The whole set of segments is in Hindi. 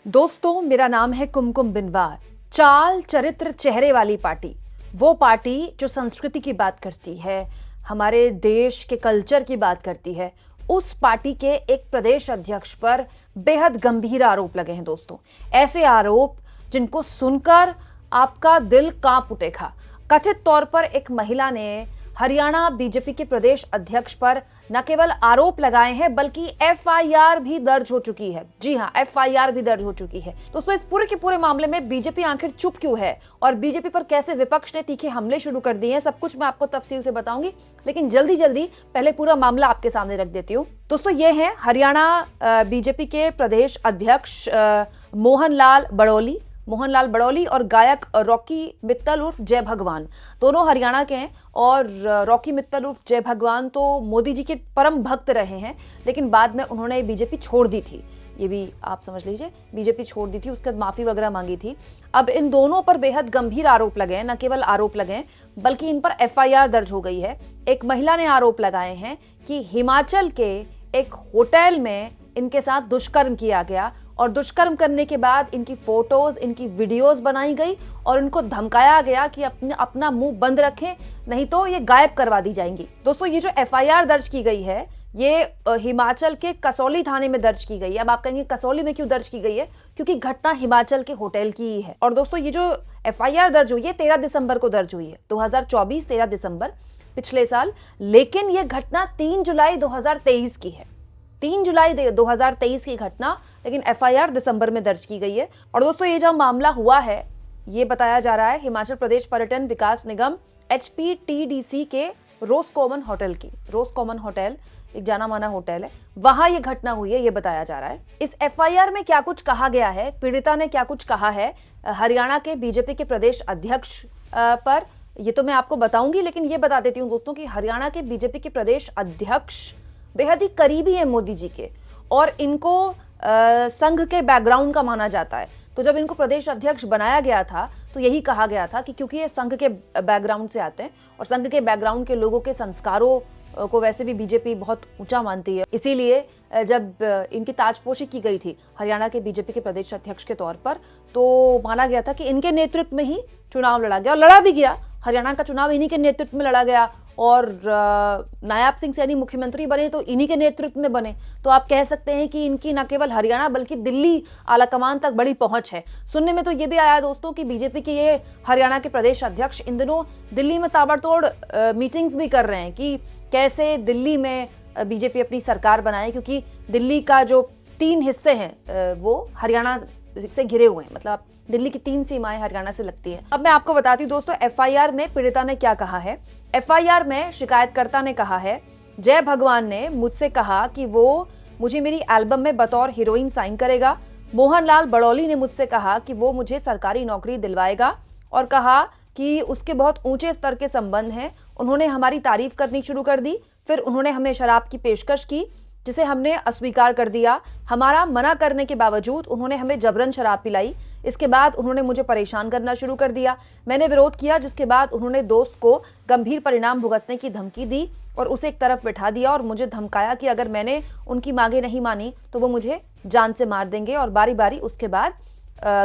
दोस्तों, मेरा नाम है कुमकुम बिनवार। चाल चरित्र चेहरे वाली पार्टी, वो पार्टी जो संस्कृति की बात करती है, हमारे देश के कल्चर की बात करती है, उस पार्टी के एक प्रदेश अध्यक्ष पर बेहद गंभीर आरोप लगे हैं। दोस्तों, ऐसे आरोप जिनको सुनकर आपका दिल कांप उठेगा। कथित तौर पर एक महिला ने हरियाणा बीजेपी के प्रदेश अध्यक्ष पर न केवल आरोप लगाए हैं बल्कि एफआईआर भी दर्ज हो चुकी है। जी हां, एफआईआर भी दर्ज हो चुकी है। दोस्तों, इस पूरे के पूरे मामले में बीजेपी आखिर चुप क्यों है और बीजेपी पर कैसे विपक्ष ने तीखे हमले शुरू कर दिए हैं, सब कुछ मैं आपको तफसील से बताऊंगी। लेकिन जल्दी जल्दी पहले पूरा मामला आपके सामने रख देती हूँ। दोस्तों, ये है हरियाणा बीजेपी के प्रदेश अध्यक्ष मोहनलाल बड़ौली और गायक रॉकी मित्तल उर्फ जय भगवान। दोनों हरियाणा के हैं और रॉकी मित्तल उर्फ जय भगवान तो मोदी जी के परम भक्त रहे हैं, लेकिन बाद में उन्होंने बीजेपी छोड़ दी थी। ये भी आप समझ लीजिए, बीजेपी छोड़ दी थी, उसके बाद माफी वगैरह मांगी थी। अब इन दोनों पर बेहद गंभीर आरोप लगे हैं। न केवल आरोप लगे हैं बल्कि इन पर एफआईआर दर्ज हो गई है। एक महिला ने आरोप लगाए हैं कि हिमाचल के एक होटल में इनके साथ दुष्कर्म किया गया और दुष्कर्म करने के बाद इनकी फोटोज, इनकी वीडियोस बनाई गई और इनको धमकाया गया कि अपना मुंह बंद रखें, नहीं तो ये गायब करवा दी जाएंगी। दोस्तों, ये जो एफआईआर दर्ज की गई है ये हिमाचल के कसौली थाने में दर्ज की गई है। अब आप कहेंगे कसौली में क्यों दर्ज की गई है? क्योंकि घटना हिमाचल के होटल की ही है। और दोस्तों, ये जो एफआईआर दर्ज हुई है 13 दिसंबर को दर्ज हुई है, 2024 13 दिसंबर, पिछले साल। लेकिन ये घटना 3 जुलाई 2023 की है। 3 जुलाई 2023 की घटना, लेकिन एफआईआर दिसंबर में दर्ज की गई है। और दोस्तों, ये जो मामला हुआ है ये बताया जा रहा है हिमाचल प्रदेश पर्यटन विकास निगम HPTDC के रोज कॉमन होटल एक जाना माना होटल है, वहां ये घटना हुई है, ये बताया जा रहा है। इस एफआईआर में क्या कुछ कहा गया है, पीड़िता ने क्या कुछ कहा है हरियाणा के बीजेपी के प्रदेश अध्यक्ष पर, ये तो मैं आपको बताऊंगी। लेकिन ये बता देती हूँ दोस्तों कि हरियाणा के बीजेपी के प्रदेश अध्यक्ष बेहद ही करीबी है मोदी जी के और इनको संघ के बैकग्राउंड का माना जाता है। तो जब इनको प्रदेश अध्यक्ष बनाया गया था तो यही कहा गया था कि क्योंकि ये संघ के बैकग्राउंड से आते हैं और संघ के बैकग्राउंड के लोगों के संस्कारों को वैसे भी बीजेपी बहुत ऊंचा मानती है, इसीलिए जब इनकी ताजपोशी की गई थी हरियाणा के बीजेपी के प्रदेश अध्यक्ष के तौर पर, तो माना गया था कि इनके नेतृत्व में ही चुनाव लड़ा गया और लड़ा भी गया। हरियाणा का चुनाव इन्हीं के नेतृत्व में लड़ा गया और नायाब सिंह सैनी मुख्यमंत्री बने तो इन्हीं के नेतृत्व में बने। तो आप कह सकते हैं कि इनकी न केवल हरियाणा बल्कि दिल्ली आलाकमान तक बड़ी पहुंच है। सुनने में तो ये भी आया दोस्तों कि बीजेपी के ये हरियाणा के प्रदेश अध्यक्ष इन दिनों दिल्ली में ताबड़तोड़ मीटिंग्स भी कर रहे हैं कि कैसे दिल्ली में बीजेपी अपनी सरकार बनाए, क्योंकि दिल्ली का जो 3 हिस्से हैं वो हरियाणा से घिरे हुए हैं। मतलब दिल्ली की 3 सीमाएं हरियाणा से लगती हैं। अब मैं आपको बताती हूँ दोस्तों, एफआईआर में पीड़िता ने क्या कहा है। एफआईआर में शिकायतकर्ता ने कहा है, जय भगवान ने मुझसे कहा कि वो मुझे मेरी एल्बम में बतौर हीरोइन साइन करेगा। मोहनलाल बड़ौली ने मुझसे कहा कि वो मुझे सरकारी नौकरी दिलवाएगा और कहा कि उसके बहुत ऊंचे स्तर के संबंध हैं। उन्होंने हमारी तारीफ करनी शुरू कर दी, फिर उन्होंने हमें शराब की पेशकश की जिसे हमने अस्वीकार कर दिया। हमारा मना करने के बावजूद उन्होंने हमें जबरन शराब पिलाई। इसके बाद उन्होंने मुझे परेशान करना शुरू कर दिया। मैंने विरोध किया, जिसके बाद उन्होंने दोस्त को गंभीर परिणाम भुगतने की धमकी दी और उसे एक तरफ बैठा दिया और मुझे धमकाया कि अगर मैंने उनकी मांगे नहीं मानी तो वो मुझे जान से मार देंगे। और बारी बारी उसके बाद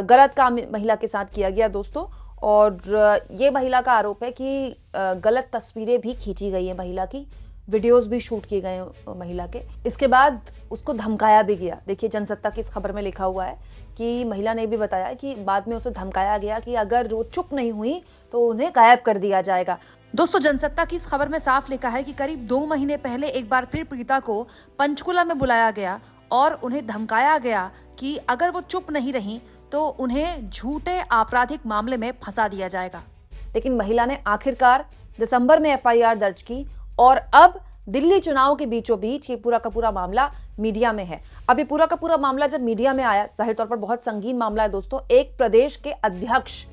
गलत काम महिला के साथ किया गया दोस्तों। और ये महिला का आरोप है कि गलत तस्वीरें भी खींची गई है महिला की, वीडियोस भी शूट किए गए महिला के। इसके बाद उसको धमकाया भी गया। देखिए, जनसत्ता की इस खबर में लिखा हुआ है कि महिला ने भी बताया कि बाद में उसे धमकाया गया कि अगर वो चुप नहीं हुई तो उन्हें गायब कर दिया जाएगा। दोस्तों, जनसत्ता की इस खबर में साफ लिखा है कि करीब 2 महीने पहले एक बार फिर पीड़िता को पंचकुला में बुलाया गया और उन्हें धमकाया गया कि अगर वो चुप नहीं रही तो उन्हें झूठे आपराधिक मामले में फंसा दिया जाएगा। लेकिन महिला ने आखिरकार दिसंबर में एफआईआर दर्ज की और अब दिल्ली चुनाव के बीचों बीच ये पूरा का पूरा मामला मीडिया में है। अब ये पूरा का पूरा मामला जब मीडिया में आया, जाहिर तौर पर बहुत संगीन मामला है दोस्तों। एक प्रदेश के अध्यक्ष,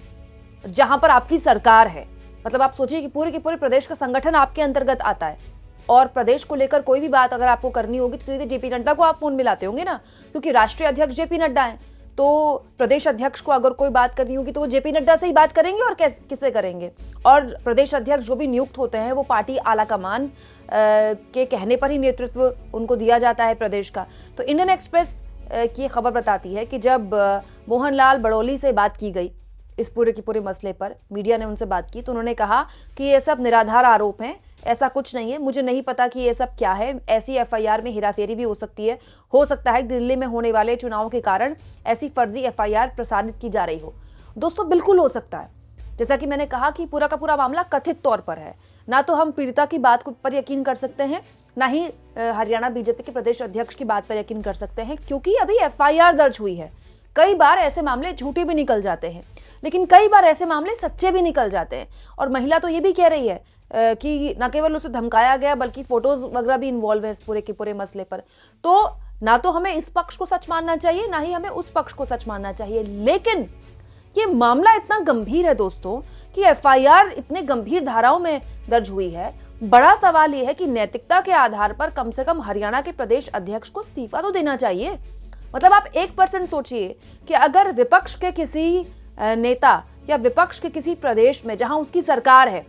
जहां पर आपकी सरकार है, मतलब आप सोचिए कि पूरे के पूरे प्रदेश का संगठन आपके अंतर्गत आता है और प्रदेश को लेकर कोई भी बात अगर आपको करनी होगी तो सीधे जेपी नड्डा को आप फोन मिलाते होंगे ना, क्योंकि राष्ट्रीय अध्यक्ष जेपी नड्डा है। तो प्रदेश अध्यक्ष को अगर कोई बात करनी होगी तो वो जेपी नड्डा से ही बात करेंगे और किससे करेंगे। और प्रदेश अध्यक्ष जो भी नियुक्त होते हैं वो पार्टी आलाकमान के कहने पर ही नेतृत्व उनको दिया जाता है प्रदेश का। तो इंडियन एक्सप्रेस की खबर बताती है कि जब मोहनलाल बड़ौली से बात की गई इस पूरे के पूरे मसले पर, मीडिया ने उनसे बात की तो उन्होंने कहा कि ये सब निराधार आरोप हैं, ऐसा कुछ नहीं है, मुझे नहीं पता कि ये सब क्या है, ऐसी एफआईआर में हेराफेरी भी हो सकती है, हो सकता है दिल्ली में होने वाले चुनाव के कारण ऐसी फर्जी एफआईआर प्रसारित की जा रही हो। दोस्तों बिल्कुल हो सकता है, जैसा कि मैंने कहा कि पूरा का पूरा मामला कथित तौर पर है, ना तो हम पीड़िता की बात पर यकीन कर सकते हैं, ना ही हरियाणा बीजेपी के प्रदेश अध्यक्ष की बात पर यकीन कर सकते हैं, क्योंकि अभी एफआईआर दर्ज हुई है। कई बार ऐसे मामले झूठे भी निकल जाते हैं, लेकिन कई बार ऐसे मामले सच्चे भी निकल जाते हैं। और महिला तो ये भी कह रही है कि न केवल उसे धमकाया गया बल्कि फोटोज वगैरह भी इन्वॉल्व है इस पूरे के पूरे मसले पर। तो ना तो हमें इस पक्ष को सच मानना चाहिए, ना ही हमें उस पक्ष को सच मानना चाहिए। लेकिन ये मामला इतना गंभीर है दोस्तों कि एफआईआर इतने गंभीर धाराओं में दर्ज हुई है। बड़ा सवाल यह है कि नैतिकता के आधार पर कम से कम हरियाणा के प्रदेश अध्यक्ष को इस्तीफा तो देना चाहिए। मतलब आप 1% सोचिए कि अगर विपक्ष के किसी नेता या विपक्ष के किसी प्रदेश में जहां उसकी सरकार है,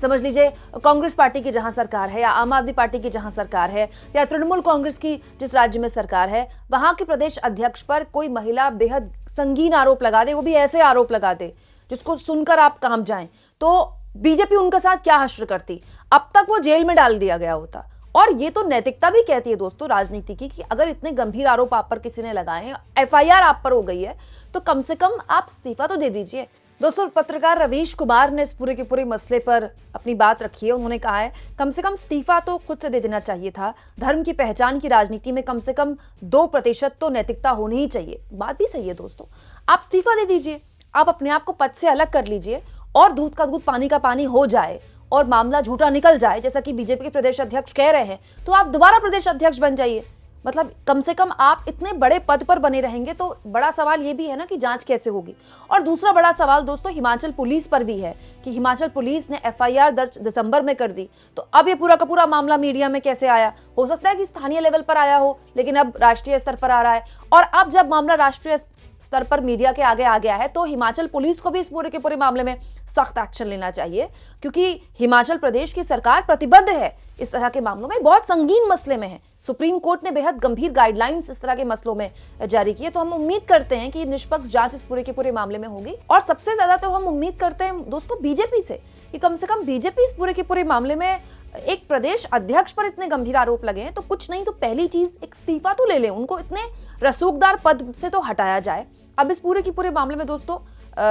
समझ लीजिए कांग्रेस पार्टी की जहां सरकार है या आम आदमी पार्टी की जहां सरकार है या तृणमूल कांग्रेस की जिस राज्य में सरकार है, वहां के प्रदेश अध्यक्ष पर कोई महिला बेहद संगीन आरोप लगा दे, वो भी ऐसे आरोप लगा दे जिसको सुनकर आप कांप जाएं, तो बीजेपी उनके साथ क्या हश्र करती? अब तक वो जेल में डाल दिया गया होता। और ये तो नैतिकता भी कहती है दोस्तों राजनीति की कि अगर इतने गंभीर आरोप आप पर किसी ने लगाए, एफआईआर आप पर हो गई है, तो कम से कम आप इस्तीफा तो दे दीजिए। दोस्तों पत्रकार रवीश कुमार ने इस पूरे के पूरे मसले पर अपनी बात रखी है। उन्होंने कहा है कम से कम इस्तीफा तो खुद से दे देना चाहिए था। धर्म की पहचान की राजनीति में कम से कम 2% तो नैतिकता होनी ही चाहिए। बात भी सही है दोस्तों, आप इस्तीफा दे दीजिए, आप अपने आप को पद से अलग कर लीजिए और दूध का दूध पानी का पानी हो जाए और मामला झूठा निकल जाए, जैसा कि बीजेपी के प्रदेश अध्यक्ष कह रहे हैं, तो आप दोबारा प्रदेश अध्यक्ष बन जाइए। मतलब कम से कम आप इतने बड़े पद पर बने रहेंगे तो बड़ा सवाल ये भी है ना कि जांच कैसे होगी। और दूसरा बड़ा सवाल दोस्तों हिमाचल पुलिस पर भी है कि हिमाचल पुलिस ने एफआईआर दर्ज दिसंबर में कर दी, तो अब ये पूरा का पूरा मामला मीडिया में कैसे आया? हो सकता है कि स्थानीय लेवल पर आया हो, लेकिन अब राष्ट्रीय स्तर पर आ रहा है। और अब जब मामला राष्ट्रीय स्तर पर मीडिया के आगे आ गया है तो हिमाचल पुलिस को भी इस पूरे के पूरे मामले में सख्त एक्शन लेना चाहिए, क्योंकि हिमाचल प्रदेश की सरकार प्रतिबद्ध है इस तरह के मामलों में, बहुत संगीन मसले में है। सुप्रीम कोर्ट ने बेहद गंभीर गाइडलाइंस इस तरह के मसलों में जारी की है, तो हम उम्मीद करते हैं कि निष्पक्ष जांच इस पूरे के पूरे मामले में होगी। और सबसे ज्यादा तो हम उम्मीद करते हैं दोस्तों बीजेपी से कि कम से कम बीजेपी इस पूरे के पूरे मामले में, एक प्रदेश अध्यक्ष पर इतने गंभीर आरोप लगे हैं तो कुछ नहीं तो पहली चीज एक इस्तीफा तो ले लें, उनको इतने रसूखदार पद से तो हटाया जाए। अब इस पूरे के पूरे मामले में दोस्तों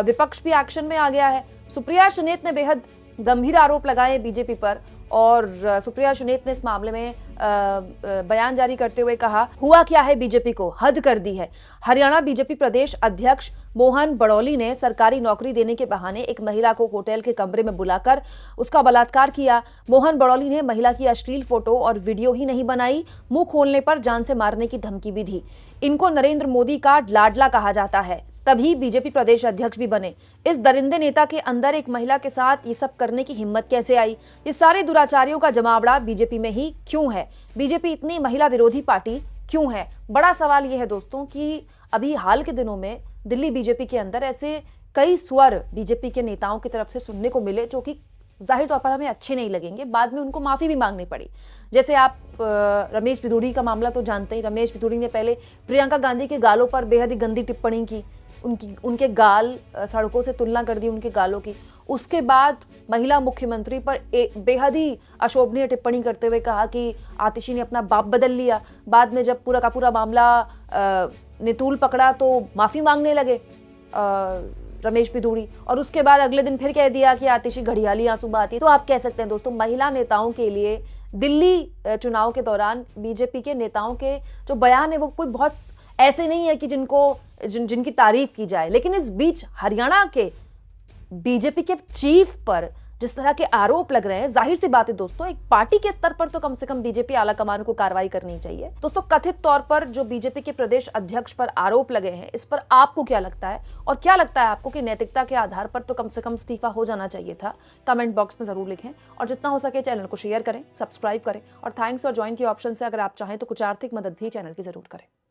विपक्ष भी एक्शन में आ गया है। सुप्रिया सुनेत ने बेहद गंभीर आरोप लगाए बीजेपी पर और सुप्रिया सुनेत ने इस मामले में बयान जारी करते हुए कहा, हुआ क्या है बीजेपी को, हद कर दी है। हरियाणा बीजेपी प्रदेश अध्यक्ष मोहन बड़ौली ने सरकारी नौकरी देने के बहाने एक महिला को होटल के कमरे में बुलाकर उसका बलात्कार किया। मोहन बड़ौली ने महिला की अश्लील फोटो और वीडियो ही नहीं बनाई, मुंह खोलने पर जान से मारने की धमकी भी दी। इनको नरेंद्र मोदी का लाडला कहा जाता है, तभी बीजेपी प्रदेश अध्यक्ष भी बने। इस दरिंदे नेता के अंदर एक महिला के साथ ये सब करने की हिम्मत कैसे आई? ये सारे दुराचारियों का जमावड़ा बीजेपी में ही क्यों है? बीजेपी इतनी महिला विरोधी पार्टी क्यों है? बड़ा सवाल ये है दोस्तों कि अभी हाल के दिनों में दिल्ली बीजेपी के अंदर ऐसे कई स्वर बीजेपी के नेताओं की तरफ से सुनने को मिले जो कि जाहिर तौर पर हमें अच्छे नहीं लगेंगे, बाद में उनको माफी भी मांगनी पड़ी। जैसे आप रमेश पिथौड़ी का मामला तो जानते ही, रमेश पिथौड़ी ने पहले प्रियंका गांधी के गालों पर बेहद ही गंदी टिप्पणी की, उनके गाल सड़कों से तुलना कर दी उनके गालों की। उसके बाद महिला मुख्यमंत्री पर एक बेहद ही अशोभनीय टिप्पणी करते हुए कहा कि आतिशी ने अपना बाप बदल लिया। बाद में जब पूरा का पूरा मामला नितूल पकड़ा तो माफी मांगने लगे रमेश पिथौड़ी, और उसके बाद अगले दिन फिर कह दिया कि आतिशी घड़ियाली आंसू बहाती। तो आप कह सकते हैं दोस्तों महिला नेताओं के लिए दिल्ली चुनाव के दौरान बीजेपी के नेताओं के जो बयान है वो कोई बहुत ऐसे नहीं है कि जिनकी तारीफ की जाए। लेकिन इस बीच हरियाणा के बीजेपी के चीफ पर जिस तरह के आरोप लग रहे हैं, जाहिर सी बात है दोस्तों एक पार्टी के स्तर पर तो कम से कम बीजेपी आला कमान को कार्रवाई करनी चाहिए। दोस्तों कथित तौर पर जो बीजेपी के प्रदेश अध्यक्ष पर आरोप लगे हैं, इस पर आपको क्या लगता है? और क्या लगता है आपको कि नैतिकता के आधार पर तो कम से कम इस्तीफा हो जाना चाहिए था? कमेंट बॉक्स में जरूर लिखें और जितना हो सके चैनल को शेयर करें, सब्सक्राइब करें और थैंक्स और ज्वाइन के ऑप्शन से अगर आप चाहें तो कुछ आर्थिक मदद भी चैनल की जरूर करें।